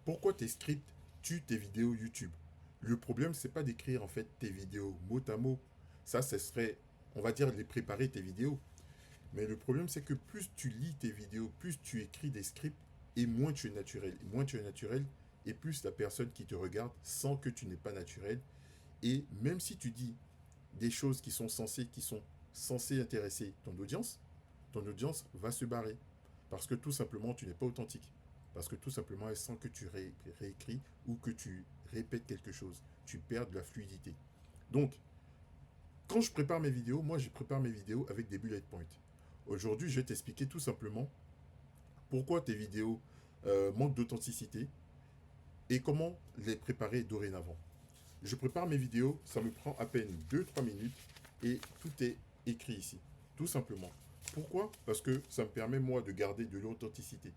Pourquoi tes scripts tuent tes vidéos YouTube? Le problème, c'est pas d'écrire en fait tes vidéos mot à mot. Ça, ce serait, on va dire, les préparer tes vidéos. Mais le problème, c'est que plus tu lis tes vidéos, plus tu écris des scripts, et moins tu es naturel. Et moins tu es naturel, et plus la personne qui te regarde sent que tu n'es pas naturel. Et même si tu dis des choses qui sont censées intéresser ton audience va se barrer. Parce que tout simplement, tu n'es pas authentique. Parce que tout simplement, elle sent que tu réécris ou que tu répètes quelque chose. Tu perds de la fluidité. Donc, quand je prépare mes vidéos, moi, je prépare mes vidéos avec des bullet points. Aujourd'hui, je vais t'expliquer tout simplement pourquoi tes vidéos manquent d'authenticité et comment les préparer dorénavant. Je prépare mes vidéos, ça me prend à peine 2-3 minutes et tout est écrit ici. Tout simplement. Pourquoi? Parce que ça me permet moi de garder de l'authenticité.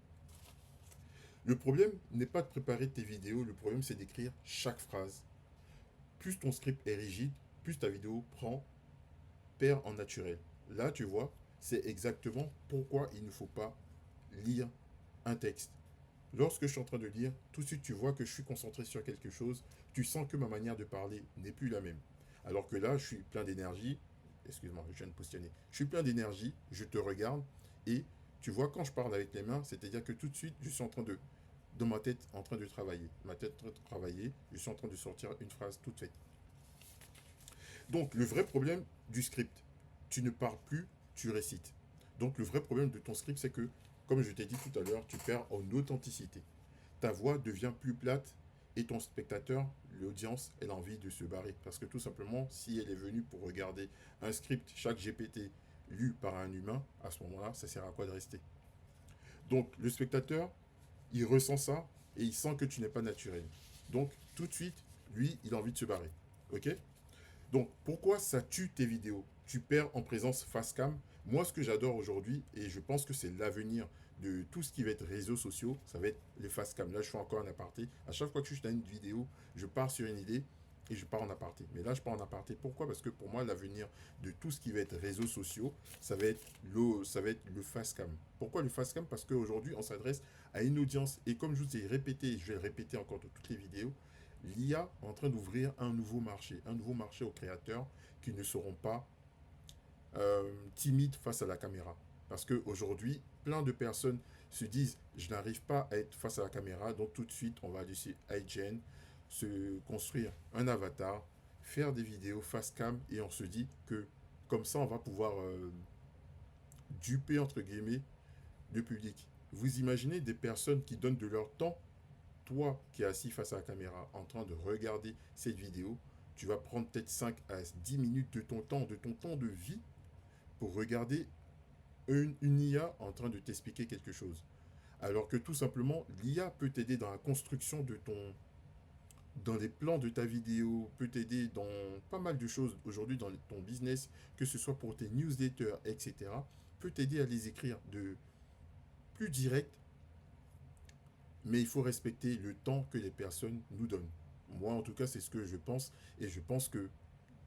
Le problème n'est pas de préparer tes vidéos, le problème c'est d'écrire chaque phrase. Plus ton script est rigide, plus ta vidéo perd en naturel. Là, tu vois, c'est exactement pourquoi il ne faut pas lire un texte. Lorsque je suis en train de lire, tout de suite tu vois que je suis concentré sur quelque chose, tu sens que ma manière de parler n'est plus la même. Alors que là, je suis plein d'énergie, excuse-moi, je viens de positionner, je suis plein d'énergie, je te regarde, et tu vois quand je parle avec les mains, c'est-à-dire que tout de suite, je suis en train de, dans ma tête, en train de travailler. Ma tête en train de travailler, je suis en train de sortir une phrase toute faite. Donc, le vrai problème du script, tu ne parles plus, tu récites. Donc, le vrai problème de ton script, c'est que, comme je t'ai dit tout à l'heure, tu perds en authenticité. Ta voix devient plus plate et ton spectateur, l'audience, elle a envie de se barrer. Parce que tout simplement, si elle est venue pour regarder un script, chaque GPT, lu par un humain, à ce moment-là, ça sert à quoi de rester? Donc, le spectateur, il ressent ça et il sent que tu n'es pas naturel. Donc, tout de suite, lui, il a envie de se barrer. Ok? Donc, pourquoi ça tue tes vidéos? Tu perds en présence face cam. Moi, ce que j'adore aujourd'hui, et je pense que c'est l'avenir de tout ce qui va être réseaux sociaux, ça va être les face cam. Là, je fais encore un aparté. À chaque fois que je suis dans une vidéo, je pars sur une idée et je pars en aparté. Mais là, je pars en aparté. Pourquoi? Parce que pour moi, l'avenir de tout ce qui va être réseaux sociaux, ça va être le face cam. Pourquoi le face cam? Parce qu'aujourd'hui, on s'adresse à une audience. Et comme je vous ai répété, je vais le répéter encore dans toutes les vidéos, l'IA est en train d'ouvrir un nouveau marché aux créateurs qui ne seront pas timides face à la caméra. Parce qu'aujourd'hui, plein de personnes se disent, je n'arrive pas à être face à la caméra, donc tout de suite, on va aller sur IGN, se construire un avatar, faire des vidéos face cam, et on se dit que comme ça, on va pouvoir duper, entre guillemets, le public. Vous imaginez des personnes qui donnent de leur temps, toi qui es assis face à la caméra en train de regarder cette vidéo, tu vas prendre peut-être 5 à 10 minutes de ton temps de vie pour regarder une IA en train de t'expliquer quelque chose. Alors que tout simplement, l'IA peut t'aider dans la construction dans les plans de ta vidéo, peut t'aider dans pas mal de choses aujourd'hui dans ton business, que ce soit pour tes newsletters, etc. Peut t'aider à les écrire de plus direct, mais il faut respecter le temps que les personnes nous donnent. Moi, en tout cas, c'est ce que je pense. Et je pense que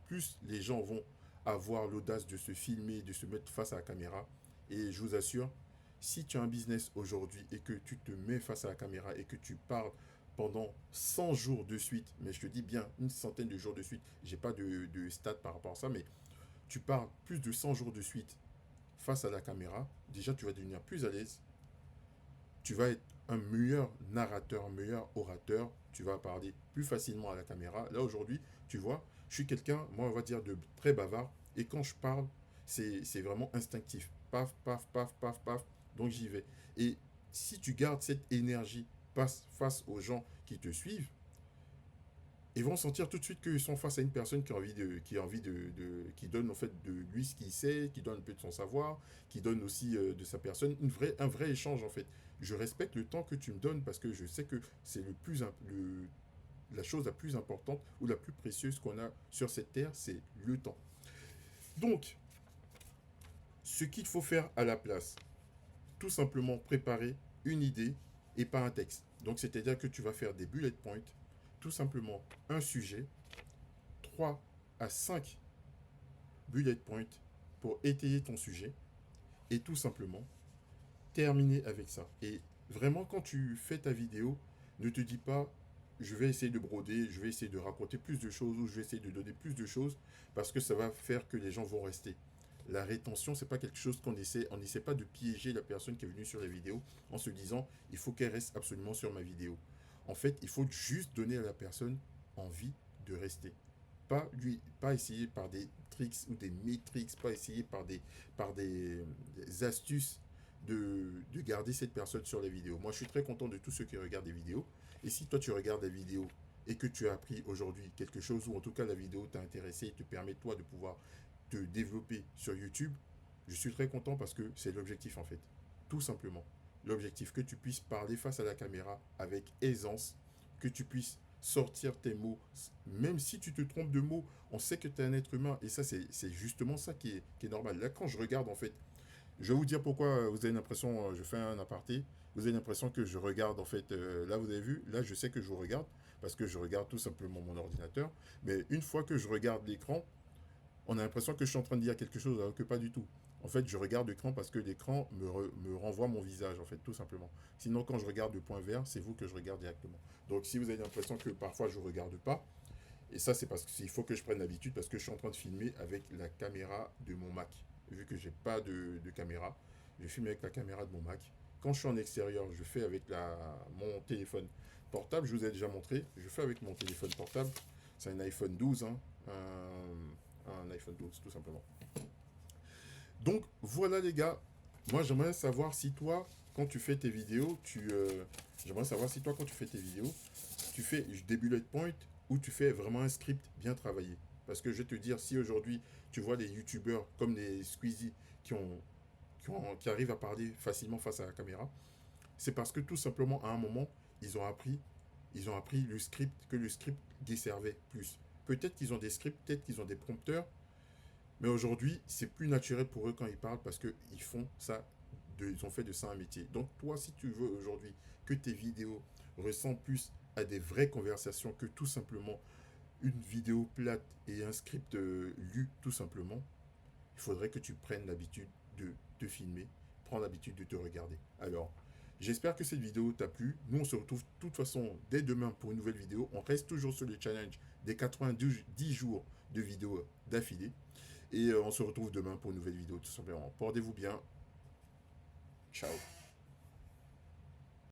plus les gens vont avoir l'audace de se filmer, de se mettre face à la caméra, et je vous assure, si tu as un business aujourd'hui et que tu te mets face à la caméra et que tu parles pendant 100 jours de suite, mais je te dis bien une centaine de jours de suite, j'ai pas de stats par rapport à ça, mais tu parles plus de 100 jours de suite face à la caméra, déjà tu vas devenir plus à l'aise, tu vas être un meilleur narrateur, un meilleur orateur, tu vas parler plus facilement à la caméra. Là aujourd'hui, tu vois, je suis quelqu'un, moi on va dire, de très bavard, et quand je parle, c'est vraiment instinctif. Paf, paf, paf, paf, paf, donc j'y vais. Et si tu gardes cette énergie face aux gens qui te suivent, ils vont sentir tout de suite qu'ils sont face à une personne qui donne en fait de lui ce qu'il sait, qui donne un peu de son savoir, qui donne aussi de sa personne, un vrai échange en fait. Je respecte le temps que tu me donnes parce que je sais que c'est la chose la plus importante ou la plus précieuse qu'on a sur cette terre, c'est le temps. Donc, ce qu'il faut faire à la place, tout simplement préparer une idée et pas un texte. Donc, c'est-à-dire que tu vas faire des bullet points, tout simplement un sujet, 3 à 5 bullet points pour étayer ton sujet et tout simplement terminer avec ça. Et vraiment, quand tu fais ta vidéo, Ne te dis pas, je vais essayer de broder, je vais essayer de raconter plus de choses ou je vais essayer de donner plus de choses parce que ça va faire que les gens vont rester. La rétention, c'est pas quelque chose on n'essaie pas de piéger la personne qui est venue sur la vidéo en se disant, il faut qu'elle reste absolument sur ma vidéo. En fait, il faut juste donner à la personne envie de rester. Pas essayer par des tricks ou des métriques, pas essayer des astuces de garder cette personne sur les vidéos. Moi, je suis très content de tous ceux qui regardent des vidéos. Et si toi, tu regardes la vidéo et que tu as appris aujourd'hui quelque chose, ou en tout cas la vidéo t'a intéressé et te permet toi de pouvoir te développer sur YouTube, je suis très content parce que c'est l'objectif en fait. Tout simplement. L'objectif, que tu puisses parler face à la caméra avec aisance, que tu puisses sortir tes mots, même si tu te trompes de mots, on sait que tu es un être humain et ça c'est justement ça qui est normal. Là quand je regarde en fait, je vais vous dire pourquoi vous avez l'impression, je fais un aparté, vous avez l'impression que je regarde en fait, là vous avez vu, là je sais que je vous regarde parce que je regarde tout simplement mon ordinateur, mais une fois que je regarde l'écran, on a l'impression que je suis en train de dire quelque chose alors que pas du tout. En fait, je regarde l'écran parce que l'écran me renvoie mon visage, en fait, tout simplement. Sinon, quand je regarde le point vert, c'est vous que je regarde directement. Donc, si vous avez l'impression que parfois je ne regarde pas, et ça, c'est parce qu'il faut que je prenne l'habitude, parce que je suis en train de filmer avec la caméra de mon Mac. Vu que j'ai pas de caméra, je filme avec la caméra de mon Mac. Quand je suis en extérieur, je fais avec mon téléphone portable. Je vous ai déjà montré. Je fais avec mon téléphone portable. C'est un iPhone 12, hein, un iPhone 12, tout simplement. Donc, voilà les gars. Moi, j'aimerais savoir si toi, quand tu fais tes vidéos, j'aimerais savoir si toi, quand tu fais tes vidéos, tu fais des bullet points ou tu fais vraiment un script bien travaillé. Parce que je vais te dire, si aujourd'hui tu vois des youtubeurs comme les Squeezie qui arrivent à parler facilement face à la caméra, c'est parce que tout simplement à un moment, ils ont appris le script, que le script desservait plus. Peut-être qu'ils ont des scripts, peut-être qu'ils ont des prompteurs, mais aujourd'hui, c'est plus naturel pour eux quand ils parlent parce qu'ils font ça, ils ont fait de ça un métier. Donc toi, si tu veux aujourd'hui que tes vidéos ressemblent plus à des vraies conversations que tout simplement une vidéo plate et un script lu tout simplement, il faudrait que tu prennes l'habitude de te filmer, prends l'habitude de te regarder. Alors, j'espère que cette vidéo t'a plu. Nous, on se retrouve de toute façon dès demain pour une nouvelle vidéo. On reste toujours sur le challenge des 90 jours de vidéos d'affilée. Et on se retrouve demain pour une nouvelle vidéo, tout simplement. Portez-vous bien. Ciao.